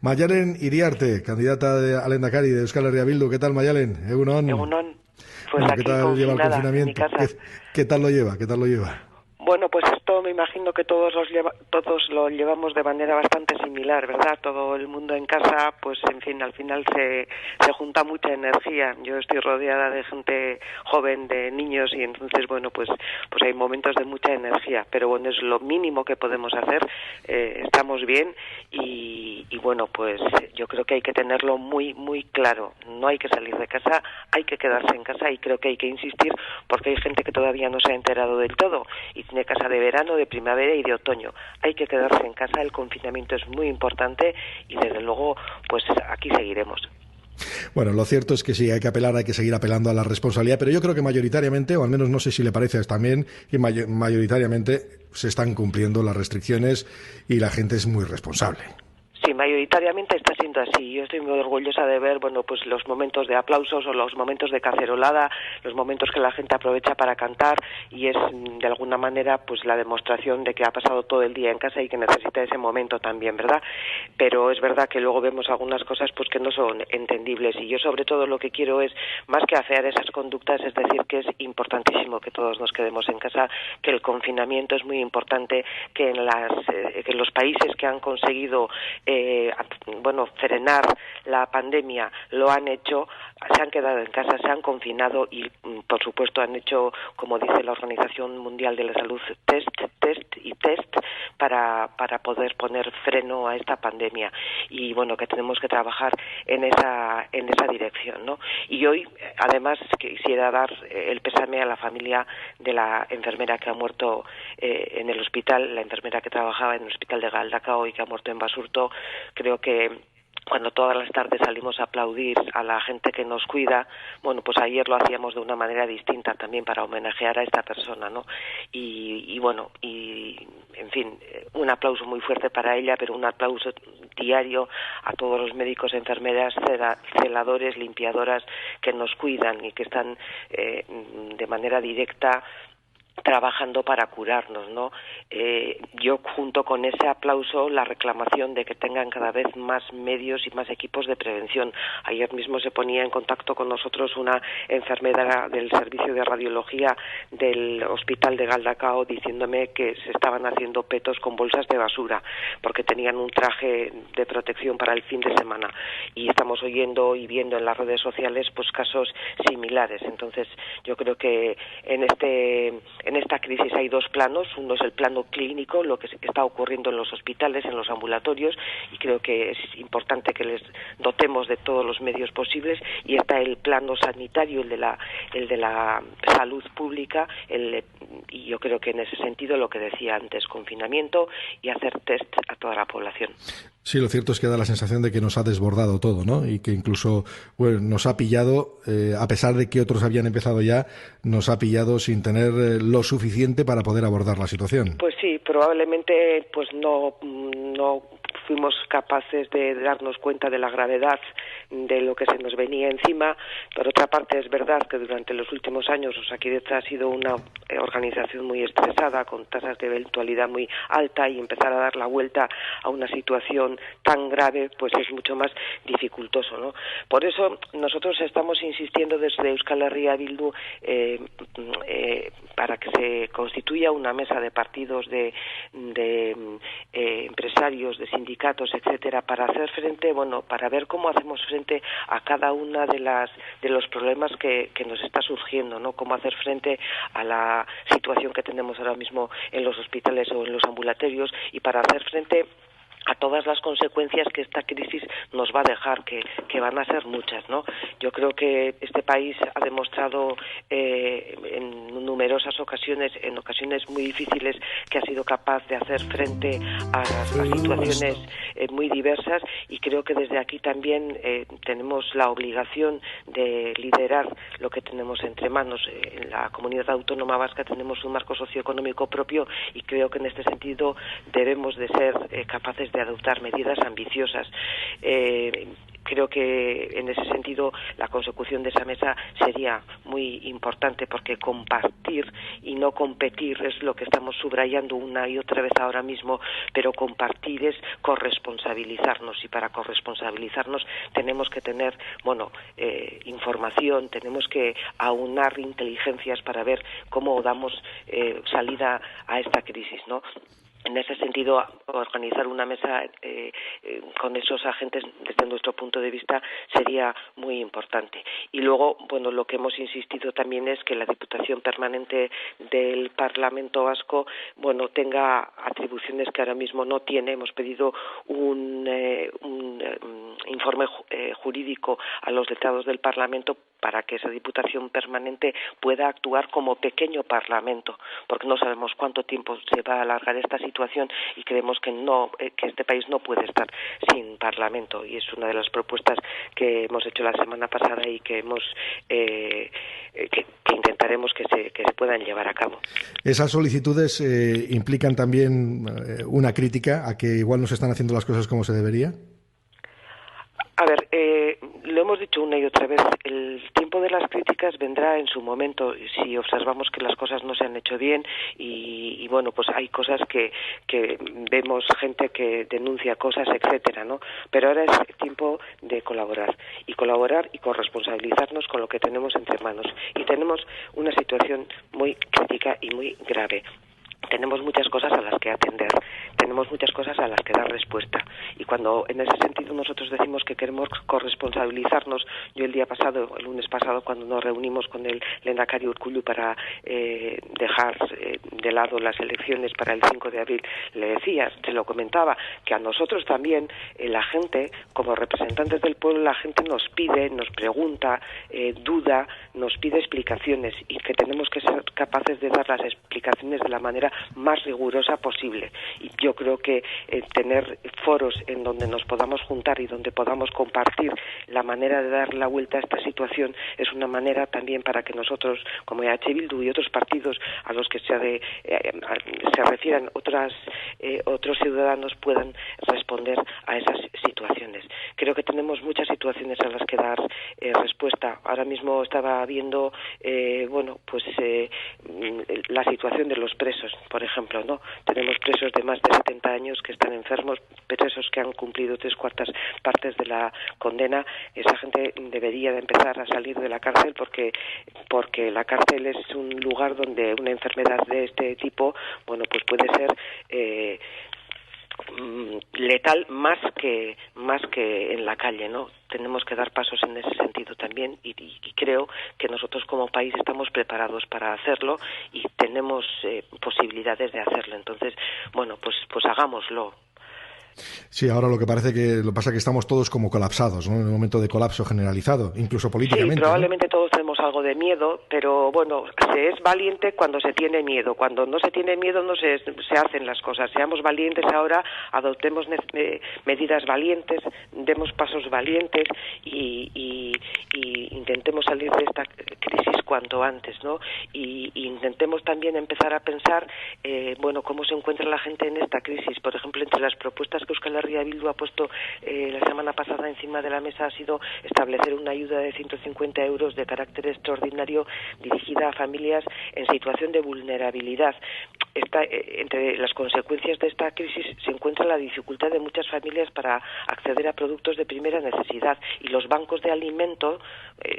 Mayalen Iriarte, candidata al Lehendakari de Euskal Herria Bildu. ¿Qué tal, Mayalen? Egunon. Egunon. Pues Bueno, aquí ¿qué tal lleva el confinamiento? en mi casa. ¿Qué tal lo lleva? ¿Qué tal lo lleva? Bueno, pues esto me imagino que todos lo llevamos de manera bastante similar, ¿verdad? Todo el mundo en casa, pues en fin, al final se junta mucha energía. Yo estoy rodeada de gente joven, de niños, y entonces, bueno, pues hay momentos de mucha energía, pero bueno, es lo mínimo que podemos hacer. Estamos bien y bueno, pues yo creo que hay que tenerlo muy, muy claro. No hay que salir de casa, hay que quedarse en casa, y creo que hay que insistir porque hay gente que todavía no se ha enterado del todo y tiene casa de verano, de primavera y de otoño. Hay que quedarse en casa, el confinamiento es muy importante y desde luego pues aquí seguiremos. Bueno, lo cierto es que sí, hay que seguir apelando a la responsabilidad, pero yo creo que mayoritariamente, o al menos no sé si le parece también, que mayoritariamente se están cumpliendo las restricciones y la gente es muy responsable. Sí, mayoritariamente está siendo así. Yo estoy muy orgullosa de ver, bueno, pues los momentos de aplausos o los momentos de cacerolada, los momentos que la gente aprovecha para cantar, y es de alguna manera pues la demostración de que ha pasado todo el día en casa y que necesita ese momento también, ¿verdad? Pero es verdad que luego vemos algunas cosas pues que no son entendibles, y yo sobre todo lo que quiero es, más que afear esas conductas, es decir que es importantísimo que todos nos quedemos en casa, que el confinamiento es muy importante, que en los países que han conseguido frenar la pandemia lo han hecho, se han quedado en casa, se han confinado y por supuesto han hecho, como dice la Organización Mundial de la Salud, test para poder poner freno a esta pandemia, y bueno, que tenemos que trabajar en esa dirección, ¿no? Y hoy además quisiera dar el pésame a la familia de la enfermera que ha muerto en el hospital, la enfermera que trabajaba en el hospital de Galdakao y que ha muerto en Basurto. Creo que cuando todas las tardes salimos a aplaudir a la gente que nos cuida, bueno, pues ayer lo hacíamos de una manera distinta también para homenajear a esta persona, ¿no? Y bueno, y en fin, un aplauso muy fuerte para ella, pero un aplauso diario a todos los médicos, enfermeras, celadores, limpiadoras que nos cuidan y que están de manera directa trabajando para curarnos, ¿no? Yo junto con ese aplauso la reclamación de que tengan cada vez más medios y más equipos de prevención. Ayer mismo se ponía en contacto con nosotros una enfermera del servicio de radiología del hospital de Galdakao diciéndome que se estaban haciendo petos con bolsas de basura porque tenían un traje de protección para el fin de semana, y estamos oyendo y viendo en las redes sociales pues casos similares. Entonces yo creo que en esta crisis hay dos planos. Uno es el plano clínico, lo que está ocurriendo en los hospitales, en los ambulatorios, y creo que es importante que les dotemos de todos los medios posibles, y está el plano sanitario, el de la salud pública, y yo creo que en ese sentido lo que decía antes, confinamiento y hacer test a toda la población. Sí, lo cierto es que da la sensación de que nos ha desbordado todo, ¿no? Y que incluso nos ha pillado, a pesar de que otros habían empezado ya, nos ha pillado sin tener lo suficiente para poder abordar la situación. Pues sí, probablemente pues no fuimos capaces de darnos cuenta de la gravedad de lo que se nos venía encima. Por otra parte, es verdad que durante los últimos años Osakidetza ha sido una organización muy estresada, con tasas de eventualidad muy alta, y empezar a dar la vuelta a una situación tan grave pues es mucho más dificultoso, ¿no? Por eso nosotros estamos insistiendo desde Euskal Herria Bildu para que se constituya una mesa de partidos, de empresarios, de sindicatos, etcétera, para hacer frente, para ver cómo hacemos frente a cada una de los problemas que nos está surgiendo, ¿no? Cómo hacer frente a la situación que tenemos ahora mismo en los hospitales o en los ambulatorios, y para hacer frente a todas las consecuencias que esta crisis nos va a dejar, que van a ser muchas, ¿no? Yo creo que este país ha demostrado en numerosas ocasiones, en ocasiones muy difíciles, que ha sido capaz de hacer frente a situaciones muy diversas, y creo que desde aquí también tenemos la obligación de liderar lo que tenemos entre manos. En la comunidad autónoma vasca tenemos un marco socioeconómico propio, y creo que en este sentido debemos de ser capaces de adoptar medidas ambiciosas. creo que en ese sentido la consecución de esa mesa sería muy importante, porque compartir y no competir es lo que estamos subrayando una y otra vez ahora mismo, pero compartir es corresponsabilizarnos, y para corresponsabilizarnos tenemos que tener, información, tenemos que aunar inteligencias para ver cómo damos salida a esta crisis, ¿no? En ese sentido, organizar una mesa con esos agentes, desde nuestro punto de vista, sería muy importante. Y luego, lo que hemos insistido también es que la Diputación Permanente del Parlamento Vasco, tenga atribuciones que ahora mismo no tiene. Hemos pedido un informe jurídico a los letrados del Parlamento para que esa Diputación Permanente pueda actuar como pequeño Parlamento, porque no sabemos cuánto tiempo se va a alargar esta situación y creemos que este país no puede estar sin Parlamento, y es una de las propuestas que hemos hecho la semana pasada y que que intentaremos que se puedan llevar a cabo. Esas solicitudes implican también una crítica a que igual no se están haciendo las cosas como se debería. A ver, lo hemos dicho una y otra vez, el tiempo de las críticas vendrá en su momento, si observamos que las cosas no se han hecho bien y pues hay cosas que vemos gente que denuncia cosas, etcétera, ¿no? Pero ahora es tiempo de colaborar y corresponsabilizarnos con lo que tenemos entre manos. Y tenemos una situación muy crítica y muy grave. Tenemos muchas cosas a las que atender, tenemos muchas cosas a las que dar respuesta, y cuando en ese sentido nosotros decimos que queremos corresponsabilizarnos, yo el lunes pasado, cuando nos reunimos con el Lehendakari Urkullu para dejar de lado las elecciones para el 5 de abril, se lo comentaba, que a nosotros también la gente, como representantes del pueblo, la gente nos pide, nos pregunta, duda, nos pide explicaciones, y que tenemos que ser capaces de dar las explicaciones de la manera más rigurosa posible. Y yo creo que tener foros en donde nos podamos juntar y donde podamos compartir la manera de dar la vuelta a esta situación es una manera también para que nosotros, como EH Bildu y otros partidos a los que se refieran otros ciudadanos, puedan responder a esas situaciones. Creo que tenemos muchas situaciones a las que dar respuesta. Ahora mismo estaba viendo la situación de los presos, por ejemplo, ¿no? Tenemos presos de más de 70 años que están enfermos, presos que han cumplido 3/4 partes de la condena. Esa gente debería de empezar a salir de la cárcel porque la cárcel es un lugar donde una enfermedad de este tipo, pues puede ser letal más que en la calle, ¿no? Tenemos que dar pasos en ese sentido también, y creo que nosotros como país estamos preparados para hacerlo y tenemos posibilidades de hacerlo. Entonces, pues hagámoslo. Sí, ahora lo que pasa que estamos todos como colapsados, ¿no? En un momento de colapso generalizado, incluso políticamente. Sí, probablemente todos tenemos algo de miedo, pero se es valiente cuando se tiene miedo. Cuando no se tiene miedo no se hacen las cosas. Seamos valientes ahora, adoptemos medidas valientes, demos pasos valientes y intentemos salir de esta crisis cuanto antes, ¿no? Y intentemos también empezar a pensar, cómo se encuentra la gente en esta crisis. Por ejemplo, entre las propuestas que Euskal Herria Bildu ha puesto la semana pasada encima de la mesa ha sido establecer una ayuda de 150 euros de carácter extraordinario dirigida a familias en situación de vulnerabilidad. Entre las consecuencias de esta crisis se encuentra la dificultad de muchas familias para acceder a productos de primera necesidad, y los bancos de alimento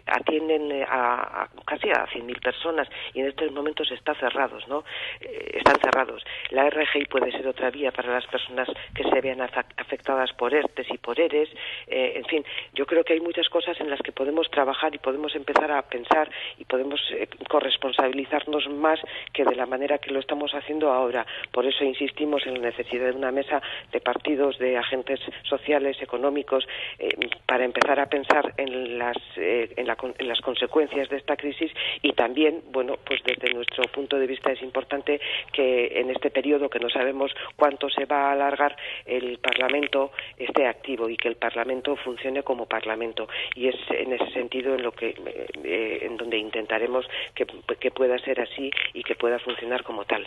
atienden a casi a 100.000 personas, y en estos momentos están cerrados, ¿no? Están cerrados. La RGI puede ser otra vía para las personas que se vean afectadas por ERTES y por ERES. En fin, yo creo que hay muchas cosas en las que podemos trabajar y podemos empezar a pensar y podemos corresponsabilizarnos más que de la manera que lo estamos haciendo ahora. Por eso insistimos en la necesidad de una mesa de partidos, de agentes sociales, económicos, para empezar a pensar en las consecuencias de esta crisis, y también, pues desde nuestro punto de vista es importante que en este periodo, que no sabemos cuánto se va a alargar, el Parlamento esté activo y que el Parlamento funcione como Parlamento, y es en ese sentido en donde intentaremos que pueda ser así y que pueda funcionar como tal.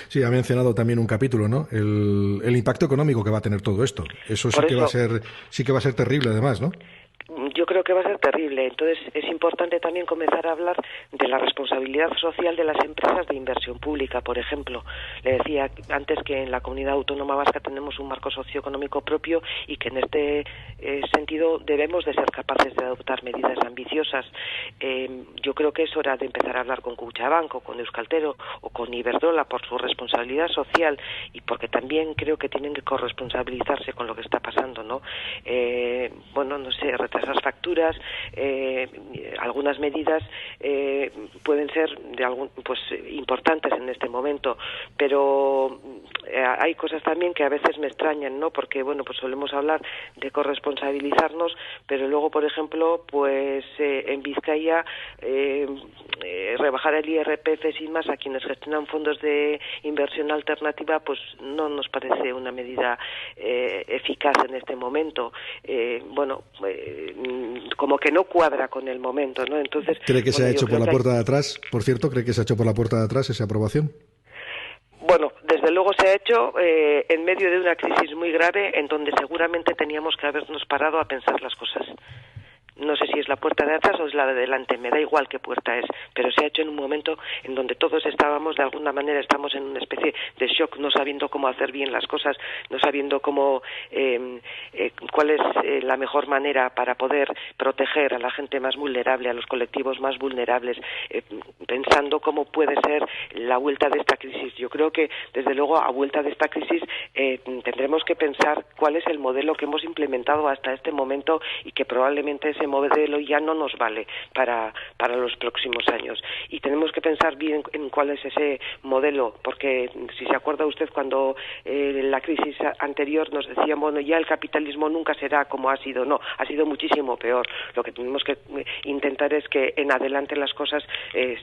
Sí, ha mencionado también un capítulo, ¿no? El impacto económico que va a tener todo esto. Eso sí que va a ser, sí que va a ser terrible, además, ¿no? Yo creo que va a ser terrible. Entonces, es importante también comenzar a hablar de la responsabilidad social de las empresas de inversión pública, por ejemplo. Le decía antes que en la comunidad autónoma vasca tenemos un marco socioeconómico propio y que en este sentido debemos de ser capaces de adoptar medidas ambiciosas. Yo creo que es hora de empezar a hablar con Kutxabank o con Euskaltel o con Iberdrola por su responsabilidad social y porque también creo que tienen que corresponsabilizarse con lo que está pasando, ¿no? Bueno, no sé, retrasar facturas, algunas medidas pueden ser importantes en este momento, pero hay cosas también que a veces me extrañan, ¿no? Porque bueno, pues solemos hablar de corresponsabilizarnos, pero luego, por ejemplo, pues en Vizcaya rebajar el IRPF sin más a quienes gestionan fondos de inversión alternativa, pues no nos parece una medida eficaz en este momento. Como que no cuadra con el momento, ¿no? Entonces, ¿cree que se ha hecho por la puerta de atrás? Por cierto, ¿cree que se ha hecho por la puerta de atrás esa aprobación? Bueno, desde luego se ha hecho en medio de una crisis muy grave en donde seguramente teníamos que habernos parado a pensar las cosas. No sé si es la puerta de atrás o es la de delante, me da igual qué puerta es, pero se ha hecho en un momento en donde todos estábamos, de alguna manera, estamos en una especie de shock, no sabiendo cómo hacer bien las cosas, no sabiendo cómo, cuál es la mejor manera para poder proteger a la gente más vulnerable, a los colectivos más vulnerables, pensando cómo puede ser la vuelta de esta crisis. Yo creo que, desde luego, a vuelta de esta crisis tendremos que pensar cuál es el modelo que hemos implementado hasta este momento y que probablemente ese modelo ya no nos vale para los próximos años. Y tenemos que pensar bien en cuál es ese modelo, porque si se acuerda usted cuando la crisis anterior nos decían, bueno, ya el capitalismo nunca será como ha sido. No, ha sido muchísimo peor. Lo que tenemos que intentar es que en adelante las cosas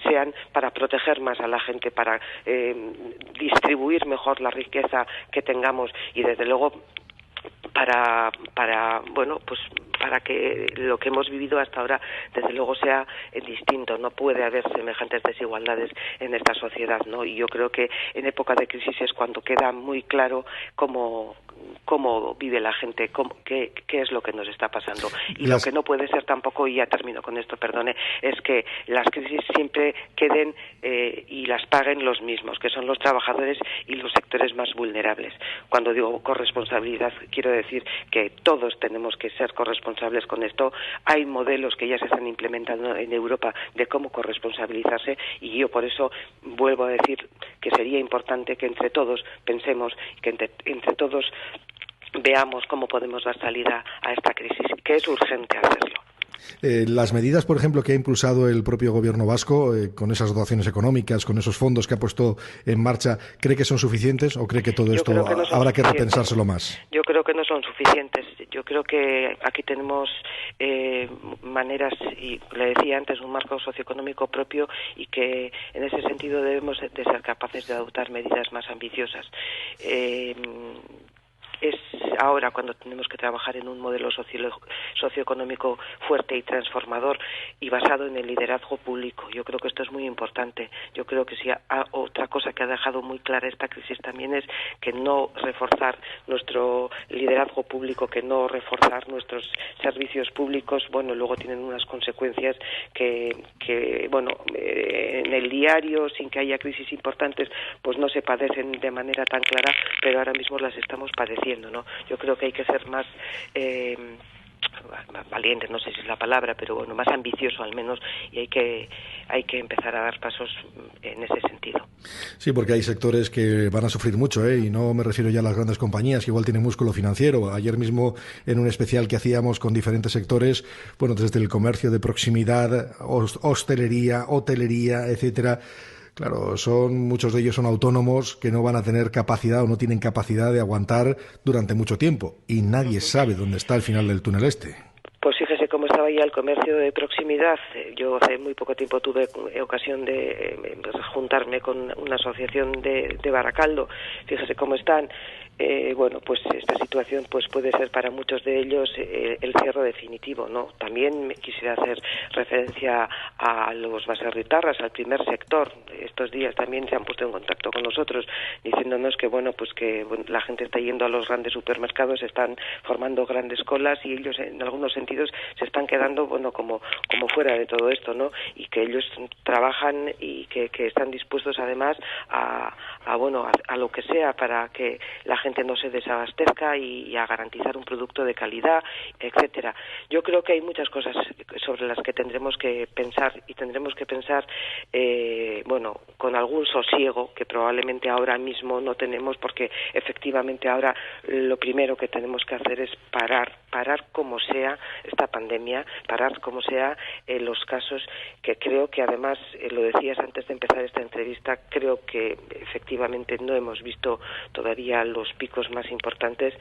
sean para proteger más a la gente, para distribuir mejor la riqueza que tengamos y desde luego para que lo que hemos vivido hasta ahora desde luego sea distinto. No puede haber semejantes desigualdades en esta sociedad, ¿no? Y yo creo que en época de crisis es cuando queda muy claro cómo vive la gente, qué es lo que nos está pasando. Y lo que no puede ser tampoco, y ya termino con esto, perdone, es que las crisis siempre queden y las paguen los mismos, que son los trabajadores y los sectores más vulnerables. Cuando digo corresponsabilidad, quiero decir que todos tenemos que ser corresponsables con esto. Hay modelos que ya se están implementando en Europa de cómo corresponsabilizarse y yo por eso vuelvo a decir que sería importante que entre todos pensemos, que entre todos veamos cómo podemos dar salida a esta crisis, que es urgente hacerlo. Las medidas, por ejemplo, que ha impulsado el propio gobierno vasco, con esas dotaciones económicas, con esos fondos que ha puesto en marcha, ¿cree que son suficientes o cree que todo esto habrá que repensárselo más? Yo creo que no son suficientes. Yo creo que aquí tenemos maneras, y le decía antes, un marco socioeconómico propio y que en ese sentido debemos de ser capaces de adoptar medidas más ambiciosas. Es ahora cuando tenemos que trabajar en un modelo socioeconómico fuerte y transformador y basado en el liderazgo público. Yo creo que esto es muy importante. Yo creo que otra cosa que ha dejado muy clara esta crisis también es que no reforzar nuestro liderazgo público, que no reforzar nuestros servicios públicos, bueno, luego tienen unas consecuencias que en el diario, sin que haya crisis importantes, pues no se padecen de manera tan clara, pero ahora mismo las estamos padeciendo, ¿no? Yo creo que hay que ser más valiente, no sé si es la palabra, pero bueno, más ambicioso al menos, y hay que empezar a dar pasos en ese sentido. Sí, porque hay sectores que van a sufrir mucho, y no me refiero ya a las grandes compañías que igual tienen músculo financiero. Ayer mismo en un especial que hacíamos con diferentes sectores, bueno, desde el comercio de proximidad, hostelería, hotelería, etcétera. Claro, muchos de ellos son autónomos que no van a tener capacidad o no tienen capacidad de aguantar durante mucho tiempo y nadie sabe dónde está el final del túnel este. Pues fíjese cómo estaba ya el comercio de proximidad. Yo hace muy poco tiempo tuve ocasión de juntarme con una asociación de Baracaldo. Fíjese cómo están. Bueno, pues esta situación pues puede ser para muchos de ellos el cierre definitivo, ¿no? También quisiera hacer referencia a los baserritarras, al primer sector. Estos días también se han puesto en contacto con nosotros diciéndonos que la gente está yendo a los grandes supermercados, están formando grandes colas y ellos en algunos sentidos se están quedando como fuera de todo esto, ¿no? Y que ellos trabajan y que están dispuestos además a lo que sea para que la gente no se desabastezca y a garantizar un producto de calidad, etcétera. Yo creo que hay muchas cosas sobre las que tendremos que pensar y tendremos que pensar con algún sosiego que probablemente ahora mismo no tenemos, porque efectivamente ahora lo primero que tenemos que hacer es parar como sea esta pandemia, parar como sea los casos, que creo que además, lo decías antes de empezar esta entrevista, creo que efectivamente no hemos visto todavía los picos más importantes.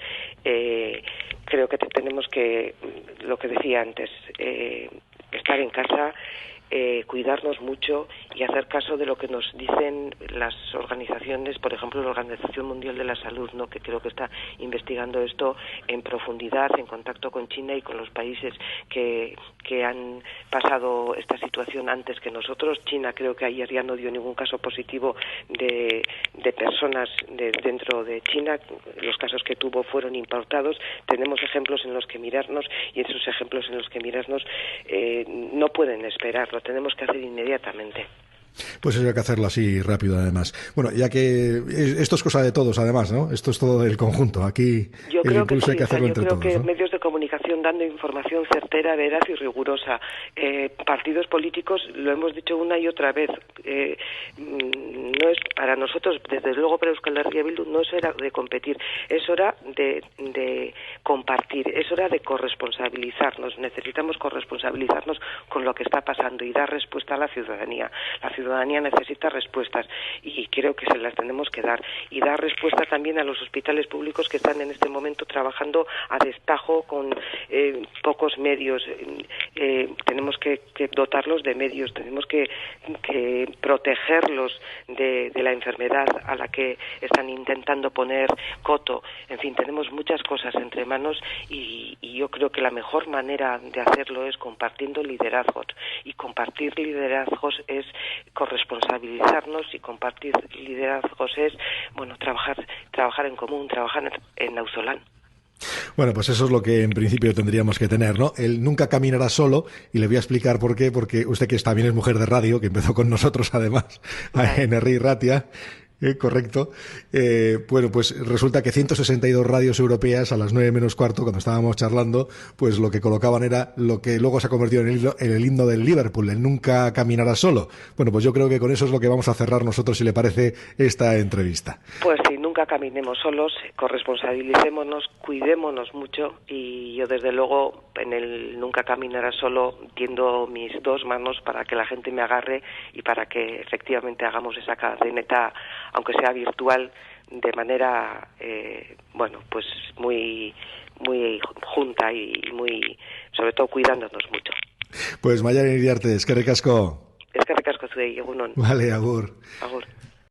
Creo que tenemos que, lo que decía antes, estar en casa, cuidarnos mucho y hacer caso de lo que nos dicen las organizaciones, por ejemplo la Organización Mundial de la Salud, ¿no?, que creo que está investigando esto en profundidad, en contacto con China y con los países que han pasado esta situación antes que nosotros. China creo que ayer ya no dio ningún caso positivo de personas dentro de China. Los casos que tuvo fueron importados. Tenemos ejemplos en los que mirarnos y esos ejemplos en los que mirarnos no pueden esperar, lo tenemos que hacer inmediatamente. Pues eso hay que hacerlo así rápido, además. Bueno, ya que esto es cosa de todos, además, ¿no? Esto es todo del conjunto. Aquí el impulso hay que hacerlo entre todos, ¿no? Yo creo que medios de comunicación dando información certera, veraz y rigurosa. Partidos políticos, lo hemos dicho una y otra vez, no es para nosotros, desde luego para Euskal Herria Bildu, no es hora de competir, es hora de compartir, es hora de corresponsabilizarnos. Necesitamos corresponsabilizarnos con lo que está pasando y dar respuesta a la ciudadanía. La ciudadanía necesita respuestas y creo que se las tenemos que dar, y dar respuesta también a los hospitales públicos que están en este momento trabajando a destajo con pocos medios. Tenemos que dotarlos de medios, tenemos que protegerlos de la enfermedad a la que están intentando poner coto. En fin, tenemos muchas cosas entre manos y yo creo que la mejor manera de hacerlo es compartiendo liderazgos, y compartir liderazgos es corresponsabilizarnos, y compartir liderazgos es trabajar en común, trabajar en Auzolán. Bueno, pues eso es lo que en principio tendríamos que tener, ¿no? Él nunca caminará solo, y le voy a explicar por qué, porque usted, que también es mujer de radio, que empezó con nosotros además, en Herri Ratia, correcto. Bueno, pues resulta que 162 radios europeas a las 9 menos cuarto, cuando estábamos charlando, pues lo que colocaban era lo que luego se ha convertido en el himno del Liverpool, el nunca caminará solo. Bueno, pues yo creo que con eso es lo que vamos a cerrar nosotros, si le parece, esta entrevista. Pues sí, nunca caminemos solos, corresponsabilicémonos, cuidémonos mucho, y yo desde luego en el nunca caminará solo tiendo mis dos manos para que la gente me agarre y para que efectivamente hagamos esa cadeneta, aunque sea virtual, de manera pues muy junta y muy, sobre todo, cuidándonos mucho. Pues Maialen Iriarte, eskerrik asko. Eskerrik asko zuei, egunon. Vale, agur. Agur.